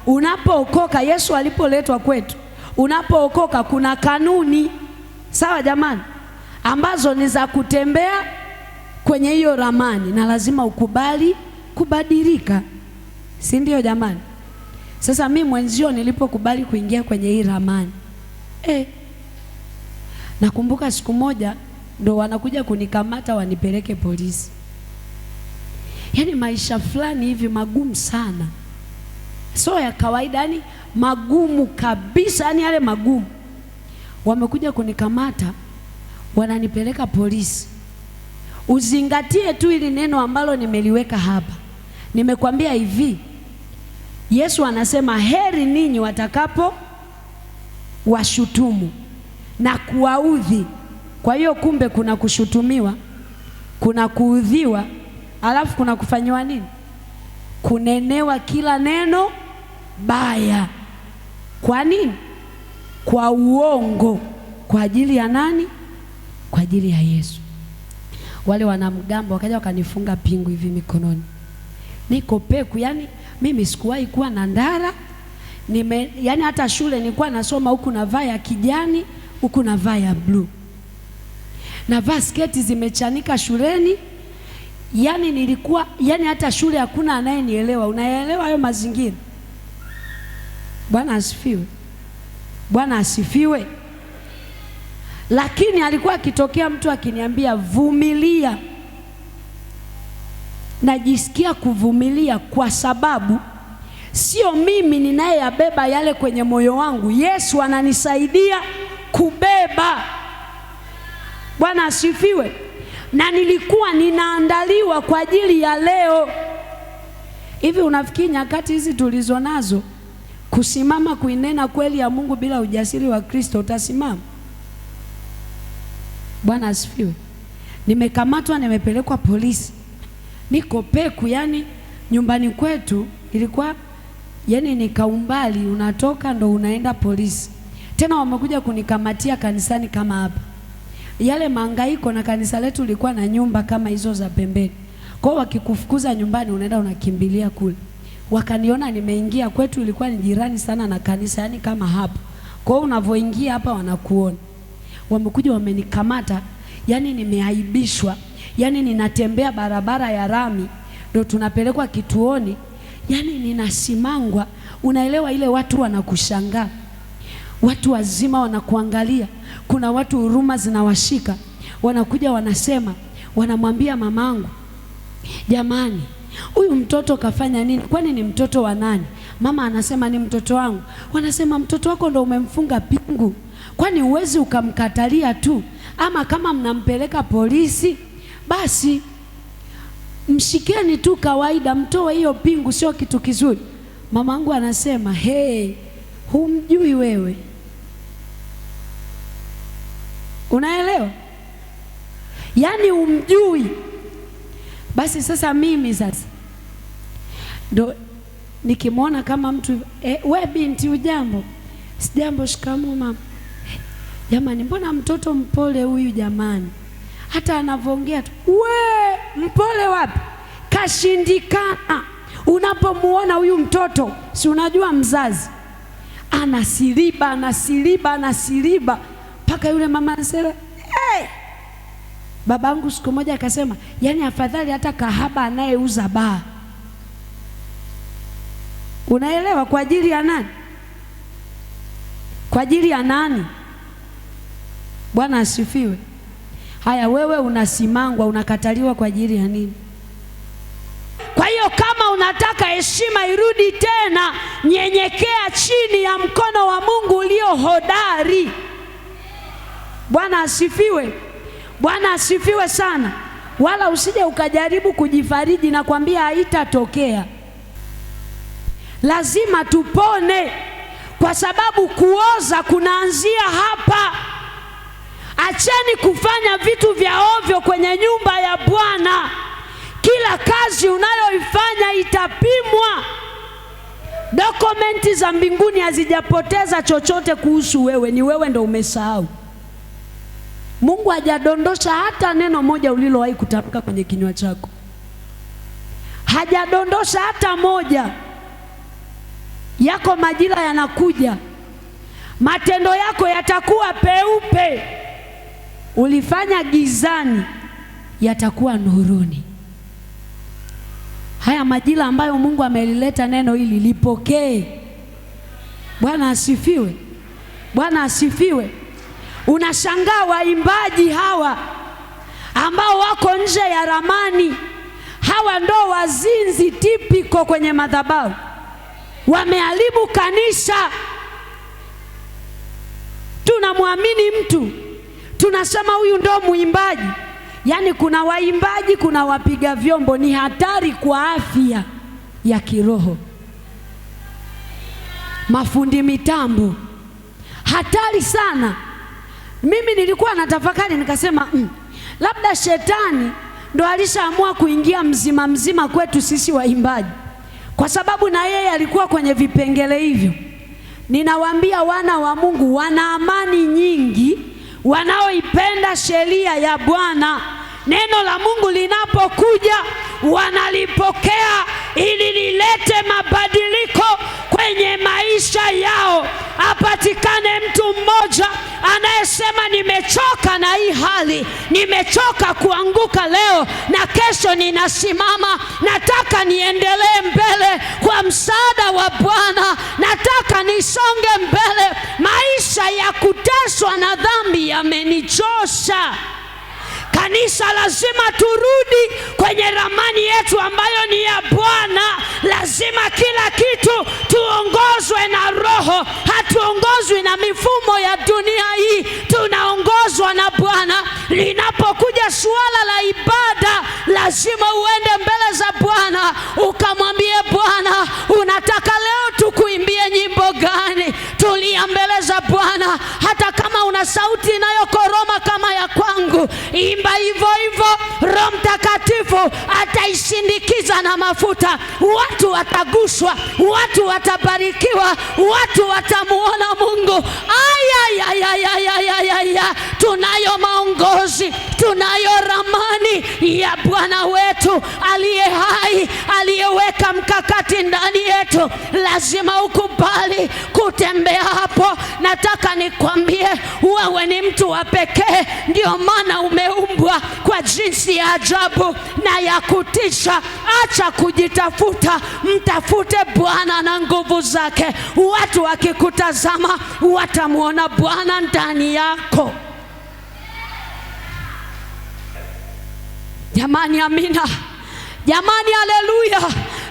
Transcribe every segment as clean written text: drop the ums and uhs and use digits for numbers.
Unapookoka, Yesu alipoletwa kwetu, unapookoka kuna kanuni, sawa jamani, ambazo ni za kutembea kwenye hiyo ramani, na lazima ukubali kubadilika, si ndio jamani? Sasa mimi mwenzio nilipokubali kuingia kwenye hii ramani, nakumbuka siku moja ndo wanakuja kunikamata wanipeleke polisi. Yaani maisha fulani hivi magumu sana, so ya kawaida, yani magumu kabisa, yani yale magumu. Wamekuja kunikamata wananipeleka polisi. Uzingatie tu ili neno ambalo nimeliweka hapa. Nimekwambia hivi, Yesu anasema heri ninyi watakapo washutumu na kuwaudhi. Kwa hiyo kumbe kuna kushutumiwa, kuna kuudhiwa, alafu kuna kufanywa nini? Kunenewa kila neno baya. Kwa nini? Kwa uongo. Kwa ajili ya nani? Kwa ajili ya Yesu. Wale wanamgambo wakaja wakanifunga pingu hivi mikononi. Niko peku, yani mimi sikuwahi kuwa na ndara. Yani hata shule nilikuwa nasoma huku navaa ya kijani, huku navaa ya blue. Navaa sketi zimechanika shuleni. Yani nilikuwa, yani hata shule hakuna anayenielewa. Unaelewa hayo mazingira? Bwana asifiwe. Bwana asifiwe. Lakini alikuwa akitokea mtu akiniambia vumilia, najisikia kuvumilia kwa sababu sio mimi ninayeyabeba yale kwenye moyo wangu. Yesu ananisaidia kubeba. Bwana asifiwe. Na nilikuwa ninaandaliwa kwa ajili ya leo. Hivi unafikiri nyakati hizi tulizo nazo, kusimama kuinena kweli ya Mungu bila ujasiri wa Kristo, utasimama? Bwana asifiwe. Nimekamatwa, nimepelekwa polisi. Niko peku, yani nyumbani kwetu ilikuwa yani ni kaumbali, unatoka ndo unaenda polisi. Tena wamekuja kunikamatia kanisani kama hapa. Yale mahangaiko, na kanisa letu lilikuwa na nyumba kama hizo za pembeni. Kwa hiyo wakikufukuza nyumbani unaenda unakimbilia kule. Wakaniona nimeingia, kwetu ilikuwa ni jirani sana na kanisa, yani kama hapa. Kwa hiyo unavoingia hapa wanakuona. Wamekuja wamenikamata, yani nimeaibishwa. Yani ninatembea barabara ya rami, ndio tunapelekwa kituoni. Yani ninasimangwa. Unaelewa ile watu wanakushangaa. Watu wazima wanakuangalia. Kuna watu huruma zinawashika. Wanakuja wanasema, wanamwambia mamangu, jamani, huyu mtoto kafanya nini? Kwani ni mtoto wa nani? Mama anasema ni mtoto wangu. Wanasema mtoto wako ndo umemfunga pingu. Kwani uwezi ukamkatalia tu? Ama kama mnampeleka polisi, basi mshikeni tu kawaida, mtoe hiyo pingu, sio kitu kizuri. Mamangu anasema, humjui wewe. Unaelewa? Yani umjui. Basi sasa mimi sasa ndo nikimwona kama mtu, we binti ujambo? Sijambo, shikamoo mama. Jamani, mbona mtoto mpole huyu jamani? Hata anavyoongea tu, we mpole wapi? Kashindikana. Unapomuona huyu mtoto, si unajua mzazi anasiliba mpaka yule mama anasema, babangu siku moja akasema, yani afadhali hata kahaba anayeuza baa. Unaelewa? Kwa ajili ya nani? Kwa ajili ya nani? Bwana asifiwe. Haya, wewe unasimangwa, unakataliwa kwa ajili ya nini? Kwa hiyo kama unataka heshima irudi tena, nyenyekea chini ya mkono wa Mungu ulio hodari. Bwana asifiwe. Bwana asifiwe sana. Wala usije ukajaribu kujifariji na kwambia haitatokea. Lazima tupone, kwa sababu kuoza kunaanzia hapa. Acheni kufanya vitu vya ovyo kwenye nyumba ya Bwana. Kila kazi unayoifanya itapimwa. Dokumenti za mbinguni hazijapoteza chochote kuhusu wewe, ni wewe ndo umesahau. Mungu hajadondosha hata neno moja ulilowahi kutamka kwenye kinywa chako. Hajadondosha hata moja. Yako majira yanakuja, matendo yako yatakuwa peupe. Ulifanya gizani, yatakuwa nuruni. Haya majira ambayo Mungu amelileta neno hili, lipokee. Bwana asifiwe. Bwana asifiwe. Unashangaa waimbaji hawa ambao wako nje ya ramani, hawa ndo wazinzi tipiko kwenye madhabahu, wameharibu kanisa. Tunamwamini mtu, tunasema huyu ndo muimbaji. Yaani kuna waimbaji, kuna wapiga vyombo. Ni hatari kwa afya ya kiroho. Mafundi mitambo, hatari sana. Mimi nilikuwa natafakari nikasema, labda shetani ndo alishaamua kuingia mzima mzima kwetu sisi waimbaji, kwa sababu na yeye alikuwa kwenye vipengele hivyo. Ninawaambia wana wa Mungu wana amani nyingi, wanaoipenda sheria ya Bwana. Neno la Mungu linapokuja wanalipokea ili lilete mabadiliko kwenye maisha yao. Apatikane mtu mmoja anayesema nimechoka na hii hali, nimechoka kuanguka leo na kesho ninasimama, nataka niendelee mbele kwa msaada wa Bwana, nataka nisonge mbele. Maisha ya kuteswa na dhambi yamenichosha. Kanisa, lazima turudi kwenye ramani yetu ambayo ni ya Bwana. Lazima kila kitu tuongozwe na Roho. Hatuongozwi na mifumo ya dunia hii, tunaongozwa na Bwana. Linapokuja suala la ibada, lazima uende mbele za Bwana ukamwambie Bwana, unataka leo tukuimbie nyimbo gani? Tulia mbele za Bwana. Hata kama una sauti inayokoroma kama ya kwangu, imba hivyo hivyo. Roho Mtakatifu ataishindikiza na mafuta. Watu wataguswa, watu watabarikiwa, watu watamuona Mungu. Tunayo maongozi, tunayo ramani ya Bwana wetu aliye hai, aliyeweka mkakati ndani yetu. Lazima ukubali kutembea hapo. Nataka nikwambie, wewe ni mtu wa pekee. Ndio maana umeumbwa kwa jinsi ya ajabu na ya kutisha. Acha kujitafuta, mtafute Bwana na nguvu zake. Watu wakikutazama watamuona Bwana ndani yako. Jamani, amina. Jamani, haleluya.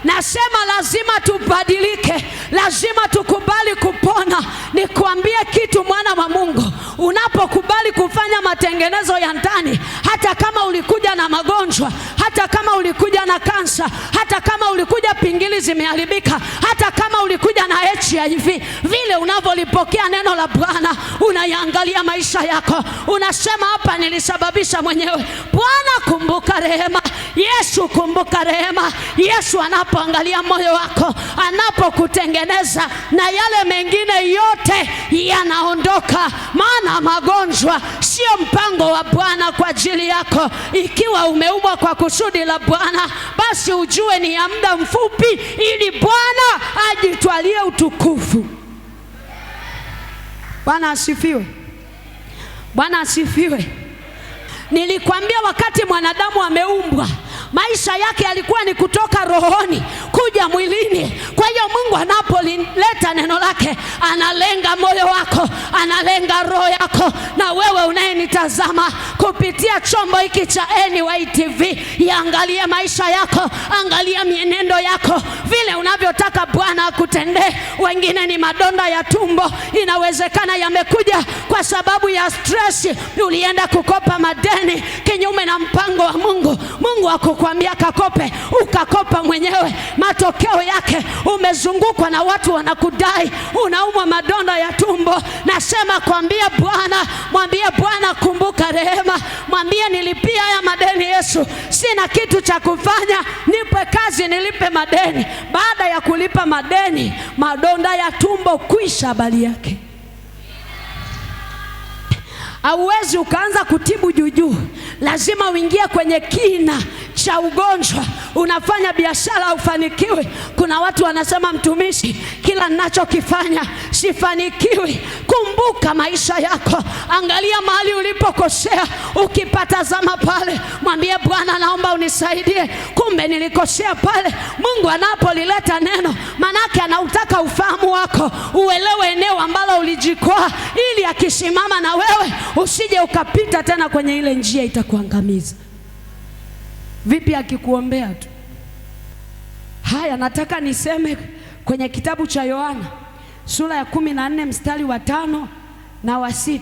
Nasema lazima tubadilike, lazima tukubali kupona. Nikwambie kitu, mwana wa Mungu, unapokubali kufanya matengenezo ya ndani, hata kama ulikuja na magonjwa, hata kama ulikuja na kansa, hata kama ulikuja pingili zimeharibika, hata kama ulikuja na HIV, vile unavyolipokea neno la Bwana, unayaangalia maisha yako, unasema hapa nilisababisha mwenyewe. Bwana, kumbuka rehema. Yesu, kumbuka rehema. Yesu anapoangalia moyo wako, anapokutengeneza, na yale mengine yote yanaondoka. Maana magonjwa sio mpango wa Bwana kwa ajili yako. Ikiwa umeumbwa kwa kusudi la Bwana, basi ujue ni ya muda mfupi, ili Bwana ajitwalie utukufu. Bwana asifiwe. Bwana asifiwe. Nilikwambia wakati mwanadamu ameumbwa, maisha yake yalikuwa ni kutoka rohoni kuja mwilini. Kwa hiyo Mungu anapolileta neno lake, analenga moyo wako, analenga roho yako. Na wewe unayenitazama kupitia chombo hiki cha NY TV, yaangalie maisha yako, angalia mienendo yako, vile unavyotaka Bwana akutendee. Wengine ni madonda ya tumbo, inawezekana yamekuja kwa sababu ya stress. Ulienda kukopa madeni kinyume na mpango wa Mungu. Mungu akukwambia kakope, ukakopa mwenyewe. Matokeo yake umezungukwa na watu wanakudai, unaumwa madonda ya tumbo. Nasema kwambia Bwana, mwambie Bwana, kumbuka rehema. Mwambie nilipia haya madeni Yesu, sina kitu cha kufanya, nipe kazi nilipe madeni. Baada ya kulipa madeni, madonda ya tumbo kwisha habari yake. Hauwezi ukaanza kutibu juujuu. lazima uingie kwenye kina cha ugonjwa. Unafanya biashara haufanikiwi. Kuna watu wanasema, mtumishi, kila ninachokifanya sifanikiwi. Kumbuka maisha yako, angalia mahali ulipokosea. Ukipatazama pale, mwambie Bwana, naomba unisaidie, kumbe nilikosea pale. Mungu anapolileta neno, manake anautaka ufahamu wako, uelewe eneo ambalo ulijikwaa, ili akisimama na wewe usije ukapita tena kwenye ile njia itakuangamiza. Vipi akikuombea tu? Haya, nataka niseme kwenye kitabu cha Yohana sura ya 14 mstari wa 5 na wa 6.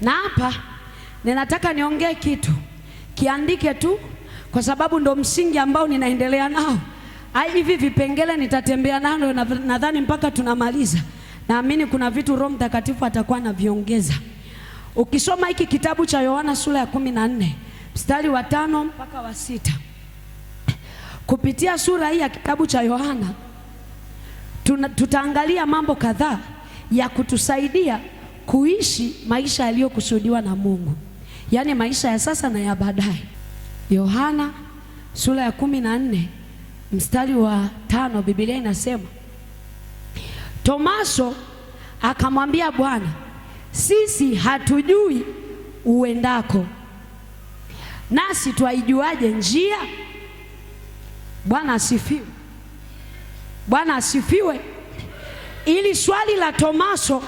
Na hapa ninataka niongee kitu, kiandike tu, kwa sababu ndo msingi ambao ninaendelea nao. Hivi vipengele nitatembea nalo nadhani mpaka tunamaliza. Naamini kuna vitu Roho Mtakatifu atakuwa anaviongeza. Ukisoma hiki kitabu cha Yohana sura ya 14 mstari wa 5 mpaka wa 6, kupitia sura hii ya kitabu cha Yohana tutaangalia mambo kadhaa ya kutusaidia kuishi maisha yaliyokusudiwa na Mungu, yaani maisha ya sasa na ya baadaye. Yohana sura ya 14 mstari wa 5, Biblia inasema, Tomaso akamwambia Bwana, sisi hatujui uendako, nasi twaijuaje njia? Bwana asifiwe. Bwana asifiwe. Ili swali la Tomaso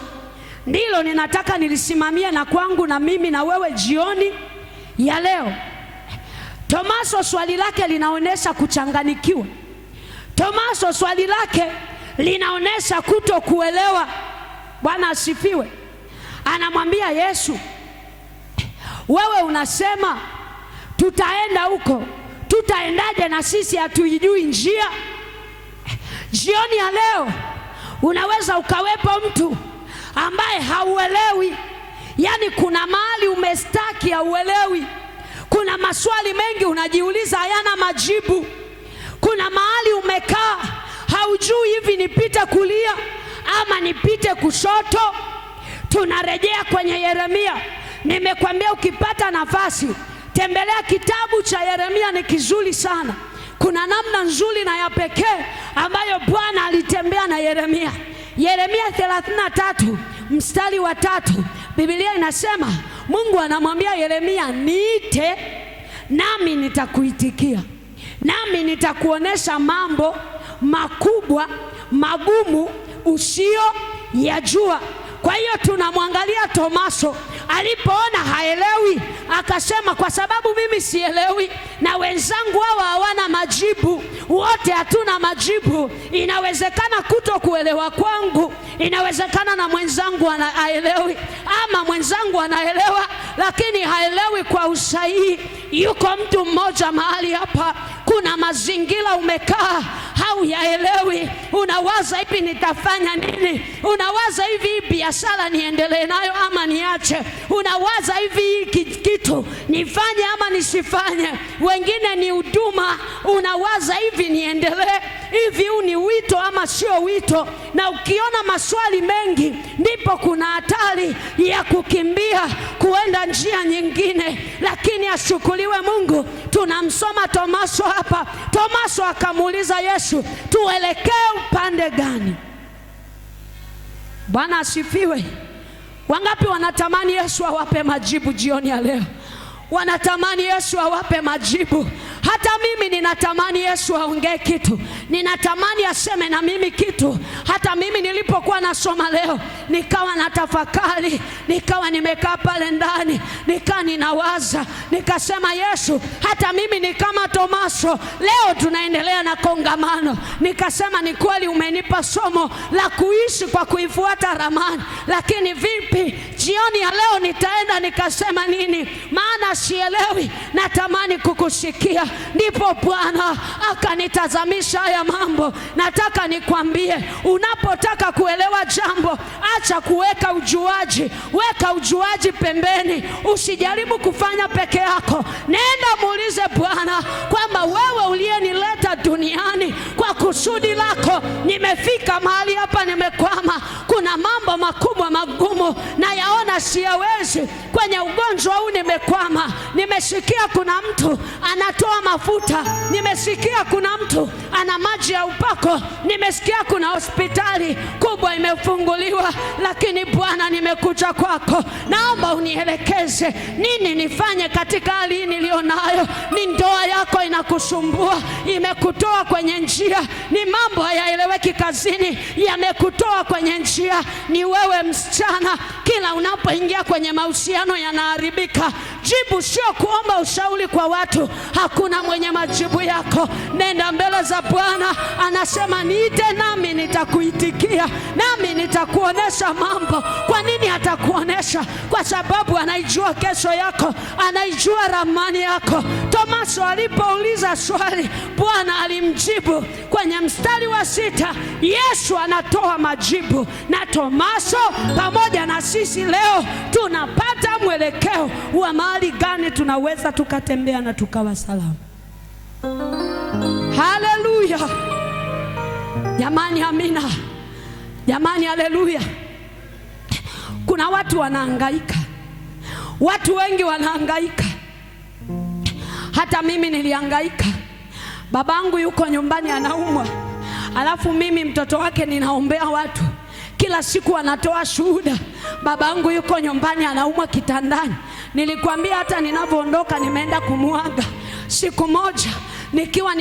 ndilo ninataka nilisimamia na kwangu na mimi na wewe jioni ya leo. Tomaso swali lake linaonesha kuchanganikiwa. Tomaso swali lake linaonesha kutokuelewa. Bwana asifiwe. Anamwambia Yesu, wewe unasema tutaenda huko, tutaendaje na sisi hatuijui njia? Jioni ya leo unaweza ukawepo mtu ambaye hauelewi, yaani kuna mahali umestaki hauelewi. Kuna maswali mengi unajiuliza hayana majibu. Kuna mahali umekaa haujui hivi nipite kulia ama nipite kushoto. Tunarejea kwenye Yeremia. Nimekwambia ukipata nafasi tembelea kitabu cha Yeremia, ni kizuri sana. Kuna namna nzuri na ya pekee ambayo Bwana alitembea na Yeremia. Yeremia 33 mstari wa 3, Biblia inasema, Mungu anamwambia Yeremia, niite nami nitakuitikia, nami nitakuonesha mambo makubwa magumu usio yajua. Kwa hiyo tunamwangalia Tomaso, alipoona haelewi akasema, kwa sababu mimi sielewi na wenzangu hawa hawana majibu, wote hatuna majibu, inawezekana kutokuelewa kwangu, inawezekana na mwenzangu haelewi, ama mwenzangu anaelewa lakini haelewi kwa usahihi. Yuko mtu mmoja mahali hapa, kuna mazingira umekaa hauyaelewi. Unawaza hivi nitafanya nini? Unawaza hivi biashara niendelee nayo ama niache? Unawaza hivi kitu nifanye ama nisifanye? Wengine ni huduma, unawaza hivi niendelee hivi, huu ni wito ama sio wito? Na ukiona maswali mengi, ndipo kuna hatari ya kukimbia kuenda njia nyingine. Lakini ashukuriwe Mungu, tunamsoma Tomaso hapa. Tomaso akamuuliza Yesu, tuelekee upande gani? Bwana asifiwe. Wangapi wanatamani Yesu awape majibu jioni ya leo? Wanatamani Yesu awape majibu. Hata mimi ninatamani Yesu aongee kitu, ninatamani aseme na mimi kitu. Hata mimi nilipokuwa nasoma leo, nikawa natafakari, nikawa nimekaa pale ndani, nikawa ninawaza, nikasema Yesu, hata mimi ni kama Tomaso. Leo tunaendelea na kongamano, nikasema ni kweli umenipa somo la kuishi kwa kuifuata ramani, lakini vipi jioni ya leo nitaenda nikasema nini? Maana sielewi, natamani kukusikia. Ndipo Bwana akanitazamisha haya mambo. Nataka nikwambie, unapotaka kuelewa jambo, acha kuweka ujuaji, weka ujuaji pembeni. Usijaribu kufanya peke yako. Nenda muulize Bwana kwamba wewe uliyenileta duniani kwa kusudi lako, nimefika mahali hapa nimekwama, kuna kuna mambo makubwa magumu na yaona siyawezi. Kwenye ugonjwa huu nimekwama. Nimesikia kuna mtu anatoa mafuta, nimesikia kuna mtu ana maji ya upako, nimesikia kuna hospitali kubwa imefunguliwa, lakini Bwana nimekuja kwako, naomba unielekeze nini nifanye katika hali hii nilionayo. Ni ndoa yako inakusumbua, imekutoa kwenye njia. Ni mambo hayaeleweki kazini, yamekutoa kwenye njia. Ni wewe msichana, kila unapoingia kwenye mahusiano yanaharibika. Jibu sio kuomba ushauri kwa watu, hakuna mwenye majibu yako. Nenda mbele za Bwana, anasema niite nami nitakuitikia, nami nitakuonesha mambo. Kwa nini atakuonesha? Kwa sababu anaijua kesho yako, anaijua ramani yako. Tomaso alipouliza swali, Bwana alimjibu. Kwenye mstari wa 6 Yesu anatoa majibu, na Tomaso pamoja na sisi leo tunapata mwelekeo wa mahali gani tunaweza tukatembea na tukawa salama. Haleluya jamani, amina jamani, haleluya. Kuna watu wanahangaika, watu wengi wanahangaika. Hata mimi nilihangaika. Babangu yuko nyumbani anaumwa, alafu mimi mtoto wake ninaombea watu, kila siku anatoa shuhuda. Babangu yuko nyumbani anaumwa kitandani. Nilikwambia hata ninavyoondoka nimeenda kumuaga. Siku moja nikiwa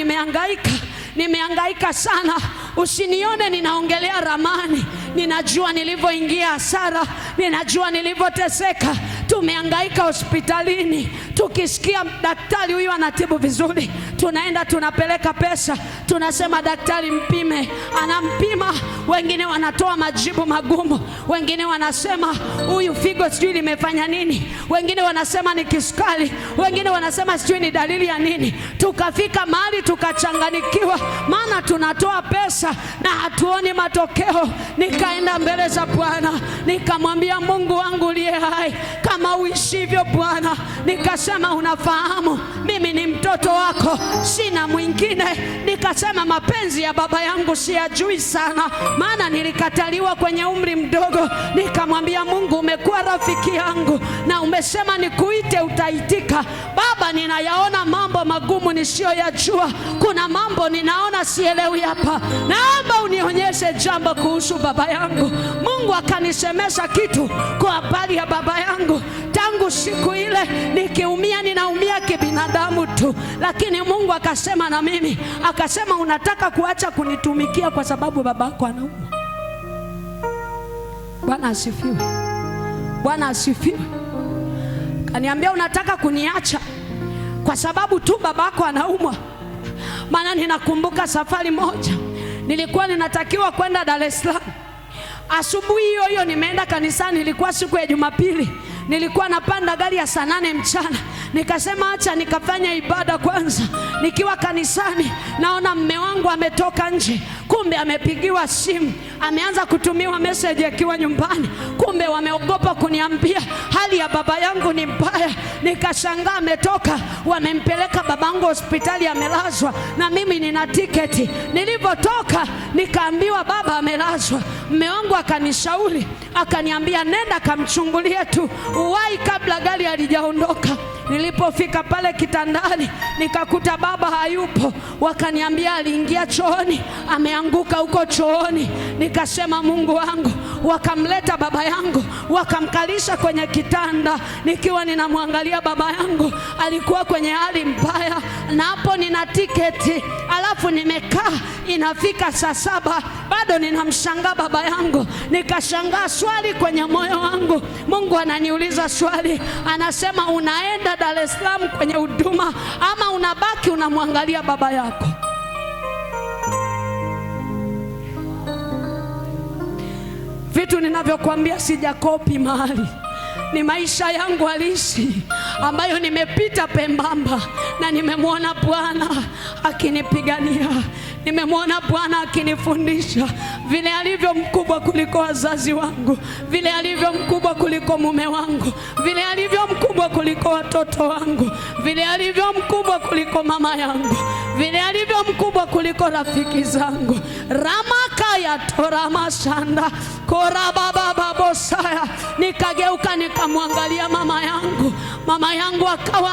nimehangaika sana. Usinione ninaongelea ramani, ninajua nilivyoingia hasara, ninajua nilivyoteseka. Tumehangaika hospitalini, tukisikia daktari huyu anatibu vizuri, tunaenda tunapeleka pesa, tunasema daktari mpime, anampima. Wengine wanatoa majibu magumu, wengine wanasema huyu figo sijui limefanya nini, wengine wanasema ni kisukari, wengine wanasema sijui ni dalili ya nini. Tukafika mahali tukachanganikiwa, maana tunatoa pesa na hatuoni matokeo. Nikaenda mbele za Bwana, nikamwambia Mungu wangu uliye hai, kama uishivyo Bwana, nikasema unafahamu mimi ni mtoto wako, sina mwingine. Nikasema mapenzi ya baba yangu siyajui sana, maana nilikataliwa kwenye umri mdogo. Nikamwambia Mungu, umekuwa rafiki yangu na umesema nikuite utaitika. Baba, ninayaona mambo magumu nisiyoyajua, kuna mambo ninaona sielewi hapa, naomba unionyeshe jambo kuhusu baba yangu. Mungu akanisemesha kitu kwa habari ya baba yangu. Tangu siku ile nikiumia, ninaumia kibinadamu tu, lakini Mungu akasema na mimi, akasema unataka kuacha kunitumikia kwa sababu babako anaumwa. Bwana asifiwe, Bwana asifiwe. Kaniambia unataka kuniacha kwa sababu tu babako anaumwa. Maana ninakumbuka safari moja nilikuwa ninatakiwa kwenda Dar es Salaam. Asubuhi hiyo hiyo nimeenda kanisani, ilikuwa siku ya Jumapili. Nilikuwa napanda gari ya saa 8 mchana. Nikasema acha nikafanya ibada kwanza. Nikiwa kanisani naona mume wangu ametoka nje, kumbe amepigiwa simu, ameanza kutumiwa message akiwa nyumbani. Kumbe wameogopa kuniambia hali ya baba yangu ni mbaya. Nikashangaa ametoka, wamempeleka babangu hospitali, amelazwa na mimi nina tiketi. Nilipotoka nikaambiwa baba amelazwa. Mume wangu akanishauri, akaniambia nenda kamchungulie tu, uwai kabla gari halijaondoka. Nilipofika pale kitandani nikakuta baba hayupo. Wakaniambia aliingia chooni, ameanguka huko chooni. Nikasema Mungu wangu. Wakamleta baba yangu, wakamkalisha kwenye kitanda. Nikiwa ninamwangalia baba yangu, alikuwa kwenye hali mbaya, na hapo nina tiketi. Alafu nimekaa, inafika saa 7 bado ninamshangaa baba yangu. Nikashangaa swali kwenye moyo wangu. Mungu ananiuliza swali, anasema unaenda Dar es Salaam kwenye huduma ama unabaki unamwangalia baba yako? Vitu ninavyokuambia sijakopi mahali, ni maisha yangu halisi ambayo nimepita pembamba, na nimemwona Bwana akinipigania, nimemwona Bwana akinifundisha vile alivyo mkubwa kuliko wazazi wangu, vile alivyo mkubwa kuliko mume wangu, vile alivyo mkubwa kuliko watoto wangu, vile alivyo mkubwa kuliko mama yangu, vile alivyo mkubwa kuliko rafiki zangu. Ramaka ya torama shanda kora baba babosaya. Nikageuka nikamwangalia mama yangu. Mama yangu akawa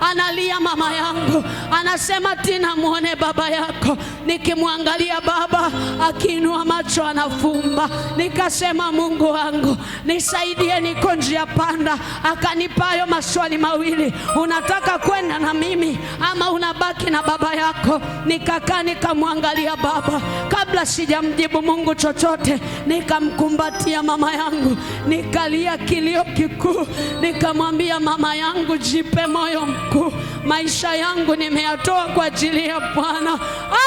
analia mama yangu. Anasema, Tina, muone baba yako. Nikimwangalia baba akiinua macho anafumba. Nikasema, Mungu wangu nisaidie, niko njia panda. Akanipa hayo maswali mawili, unataka kwenda na mimi ama unabaki na baba yako? Nikakaa nikamwangalia baba. Kabla sijamjibu Mungu chochote, nikamkumbatia mama yangu, nikalia kilio kikuu. Nikamwambia, mama yangu, jipe moyo mkuu, maisha yangu nimeyatoa kwa ajili ya Bwana.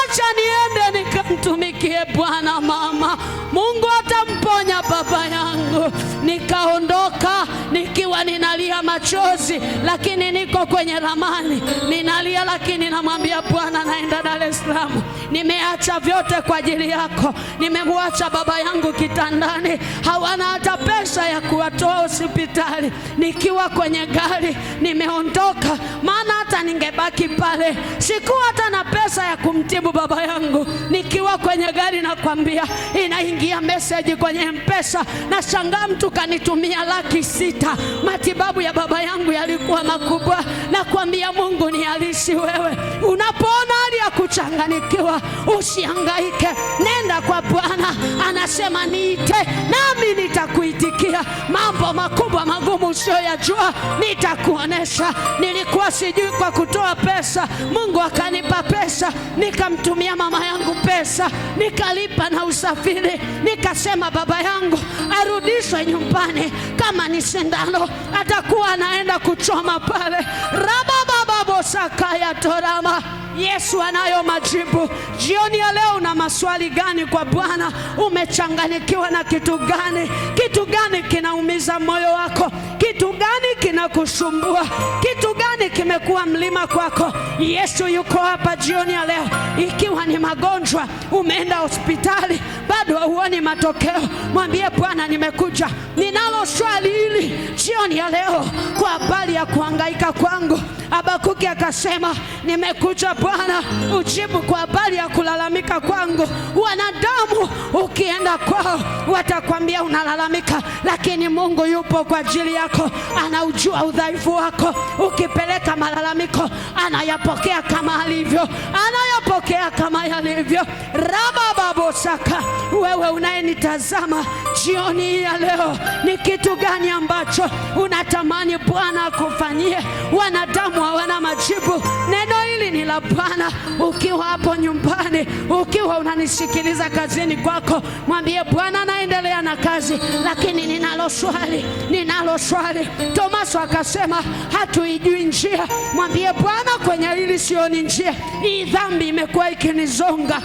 Acha niende nikamtumikie Bwana mama, Mungu atamponya baba yangu. Nikaondoka nikiwa ninalia machozi, lakini niko kwenye ramani ninalia, lakini namwambia Bwana, naenda Dar es Salaam. Nimeacha vyote kwa ajili yako. Nimemwacha baba yangu kitandani, hawana hata pesa ya kuwatoa hospitali. Nikiwa kwenye gari nimeondoka, maana hata ningebaki pale sikuwa hata na pesa ya kumtibu baba yangu. Nikiwa kwenye gari nakwambia, inaingia message kwenye M-Pesa, na shangaa mtu kanitumia Laki6. Matibabu ya baba yangu yalikuwa makubwa. Nakwambia, Mungu ni halisi. Wewe unapoona hali ya kuchanganikiwa, usihangaike, nenda kwa Bwana. Anasema, niite nami nitakuitikia, mambo makubwa magumu usiyoyajua nitakuonesha. Nilikuwa sijui kwa kutoa pesa, Mungu akanipa pesa, nikamtumia mama yangu pesa, nikalipa na usafiri. Nikasema, baba yangu arudishwe nyumbani, kama ni sindano atakuwa anaenda kuchoma pale. Rabababosakaya torama. Yesu anayo majibu. Jioni ya leo una maswali gani kwa Bwana? Umechanganyikiwa na kitu gani? Kitu gani kinaumiza moyo wako? Kitu gani kinakusumbua? Kitu gani kimekuwa mlima kwako? Yesu yuko hapa jioni ya leo. Ikiwa ni magonjwa, umeenda hospitali bado huoni matokeo, mwambie Bwana, nimekuja, ninalo swali hili jioni ya leo kwa habari ya kuhangaika kwangu. Habakuki akasema, nimekuja Bwana ujibu kwa habari ya kulalamika kwangu. Wanadamu ukienda kwao watakwambia unalalamika, lakini Mungu yupo kwa ajili yako. Anaujua udhaifu wako. Ukipeleka malalamiko, anayapokea kama alivyo, anayapokea kama yalivyo. Rabababosaka. Wewe unayenitazama jioni ya leo, ni kitu gani ambacho unatamani Bwana akufanyie? Wanadamu hawana majibu. Neno hili ni la Bwana. Ukiwa hapo nyumbani, ukiwa unanisikiliza kazini kwako, mwambie Bwana, naendelea na kazi, lakini ninalo swali. Tomaso akasema, hatuijui njia. Mwambie Bwana, kwenye hili sioni njia, hii dhambi imekuwa ikinizonga.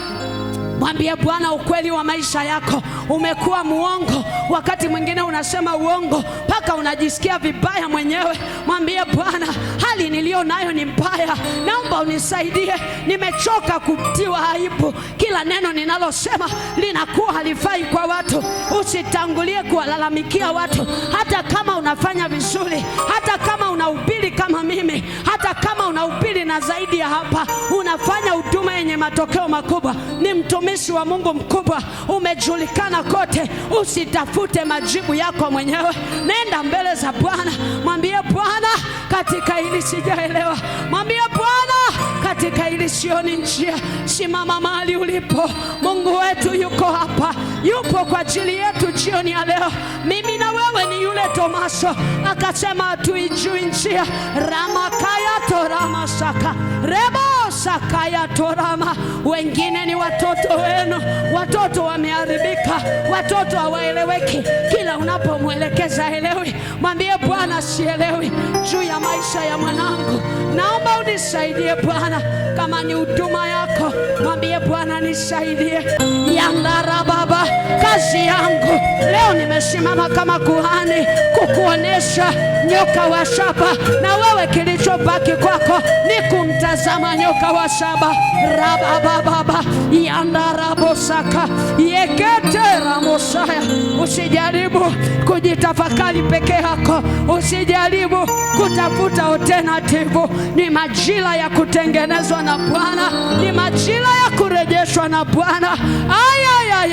Mwambie Bwana, ukweli wa maisha yako, umekuwa muongo. Wakati mwingine unasema uongo mpaka unajisikia vibaya mwenyewe. Mwambie Bwana, hali nilio nayo ni mbaya, naomba unisaidie. Nimechoka kutiwa aibu. Kila neno ninalosema linakuwa halifai kwa watu. Usitangulie kuwalalamikia watu. Hata kama unafanya vizuri, hata kama unahubiri kama mimi, hata kama unahubiri na zaidi ya hapa, unafanya huduma yenye matokeo makubwa, ni mtumishi wa Mungu mkubwa, umejulikana kote. Usitafute majibu yako mwenyewe. Nenda mbele za Bwana, mwambie Bwana, katika hili sijaelewa. Mwambie Bwana, katika hili sioni njia. Simama mahali ulipo. Mungu wetu yuko hapa, yupo kwa ajili yetu jioni ya leo. Mimi na wewe ni yule Tomaso akasema, hatuijui njia. Ramakaya torama saka rebo sakaya torama. Wengine ni watoto wenu, watoto wameharibika, watoto hawaeleweki. Kila unapomwelekeza elewi. Mwambie Bwana, sielewi juu ya maisha ya mwanangu, naomba unisaidie Bwana. Kama ni huduma yako, mwambie Bwana, nisaidie. Yandara baba, kazi yangu leo nimesimama kama kuhani kukuonesha nyoka wa shaba, na wewe kilichobaki kwako ni kumtazama nyoka wa shaba. Rabababa yandara bosaka yeketera mosaya. Usijaribu kujitafakari peke yako, usijaribu kutafuta alternative. Ni majira ya kutengenezwa na Bwana, ni majira ya kurejeshwa umeonyeshwa na Bwana. Aya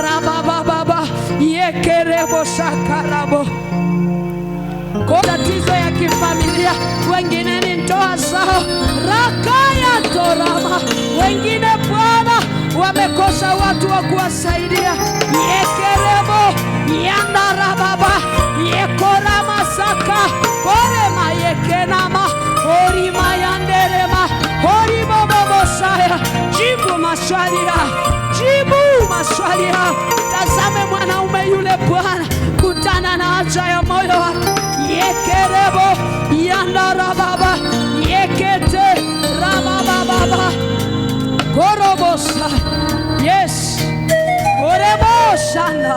rabababa yekerebo sakarabo. Kwa tatizo ya kifamilia, wengine ni ndoa zao rakaya torama, wengine Bwana wamekosa watu wa kuwasaidia. Yekerebo yandarababa yekorama saka korema yekenama orima yanderema orima babosaya. Jibu maswali ya tazame mwanaume yule Bwana, kutana na haja ya moyo wako. Yekerebo yandarababa yekete rabababa korobosa. Yes, koreboshana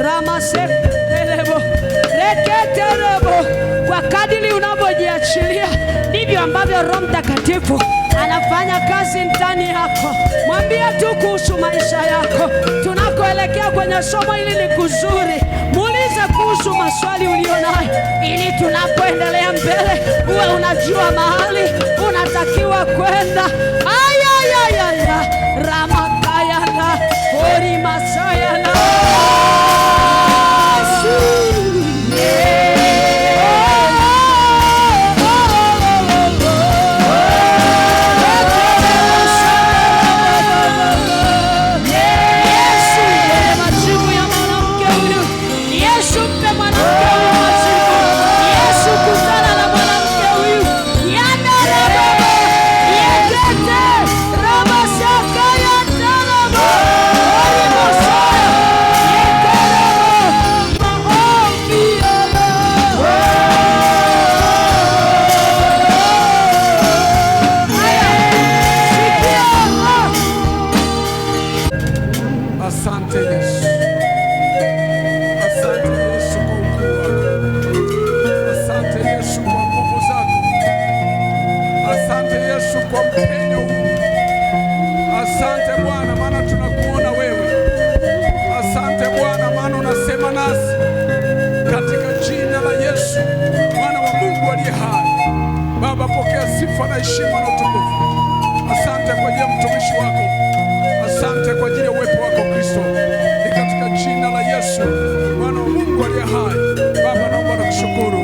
ramasekelebo reketerebo. Kwa kadiri unavyojiachilia ndivyo ambavyo Roho Mtakatifu anafanya kazi ndani yako. Mwambie tu kuhusu maisha yako. Tunakoelekea kwenye somo hili ni kuzuri. Muulize kuhusu maswali ulionayo, ili tunapoendelea mbele uwe unajua mahali unatakiwa kwenda. Aya ramakayana hori masayana. Asante Yesu, asante Yesu kwa ukuu wako, asante Yesu kwa nguvu zako, asante Yesu kwa mpenyo huu. Asante Bwana maana tunakuona wewe, asante Bwana maana unasema nasi katika jina la Yesu Mwana wa Mungu aliye hai. Baba, pokea sifa na heshima na utukufu. Asante kwa ajili ya mtumishi wako, asante kwa ajili ya uwepo wako Kristo. Ni katika jina la Yesu Mwana wa Mungu aliye hai. Baba, naomba na kushukuru.